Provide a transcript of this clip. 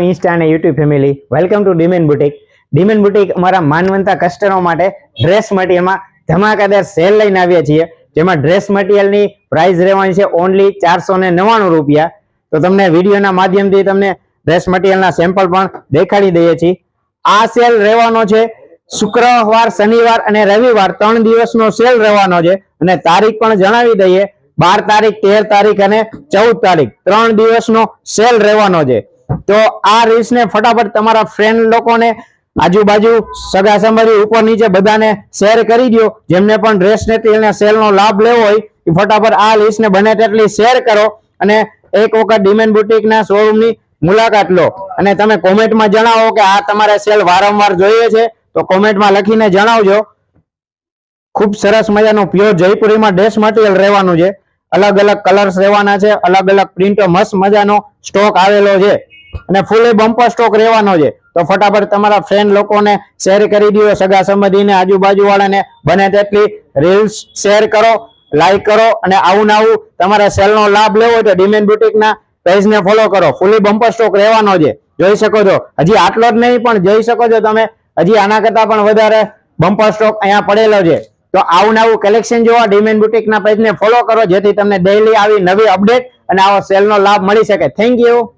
Insta અને YouTube family, welcome to Deeman boutique. Deeman boutique અમારા માનવંતા કસ્ટમરો માટે ડ્રેસ મટીરિયલમાં ધમાકાદાર સેલ લઈને આવ્યા છીએ, જેમાં ડ્રેસ મટીરિયલની પ્રાઇસ રહેવાની છે ઓનલી 499 રૂપિયા. તો તમને વિડીયોના માધ્યમથી તમને ડ્રેસ મટીરિયલના સેમ્પલ પણ દેખાડી દઈએ છીએ. આ સેલ રહેવાનો છે શુક્રવાર, શનિવાર અને રવિવાર 3 દિવસનો સેલ રહેવાનો છે. અને તારીખ પણ જણાવી દઈએ, 12 તારીખ, 13 તારીખ અને 14 તારીખ 3 દિવસનો સેલ રહેવાનો છે. તો આ રીલ્સને ફટાફટ તમારા ફ્રેન્ડ લોકોને, આજુબાજુ, સગા સંબંધી, ઉપર નીચે બધાને શેર કરી દો. જેમને પણ ડ્રેસ મટીરિયલના સેલનો લાભ લેવો હોય એ ફટાફટ આ રીલ્સને બને તેટલી શેર કરો અને એક વખત ડીમેન બુટીકના શોરૂમની મુલાકાત લો. અને તમે કોમેન્ટમાં જણાવો કે આ તમારે સેલ વારંવાર જોઈએ છે, તો કોમેન્ટમાં લખીને જણાવજો. ખૂબ સરસ મજાનું પ્યોર જયપુરીમાં ડ્રેસ મટીરિયલ રહેવાનું છે. અલગ અલગ કલર્સ રહેવાના છે, અલગ અલગ પ્રિન્ટો, મસ્ત મજાનો સ્ટોક આવેલો છે અને ફૂલી બમ્પર સ્ટોક રહેવાનો છે. તો ફટાફટ તમારા ફ્રેન્ડ લોકોને શેર કરી દો, સગા સંબંધીને, આજુબાજુ વાળાને બને તેટલી રીલ્સ શેર કરો, લાઈક કરો. અને આવું તમારે સેલનો લાભ લેવો હોય તો ડીમેન બુટીકના પેજને ફોલો કરો. ફૂલી બમ્પર સ્ટોક રહેવાનો છે, જોઈ શકો છો. હજી આટલો જ નહીં, પણ જોઈ શકો છો તમે, હજી આના કરતા પણ વધારે બમ્પર સ્ટોક અહીંયા પડેલો છે. તો આવું કલેક્શન જોવા ડીમેન બુટીકના પેજને ફોલો કરો, જેથી તમને ડેઈલી આવી નવી અપડેટ અને આવો સેલનો લાભ મળી શકે. Thank you.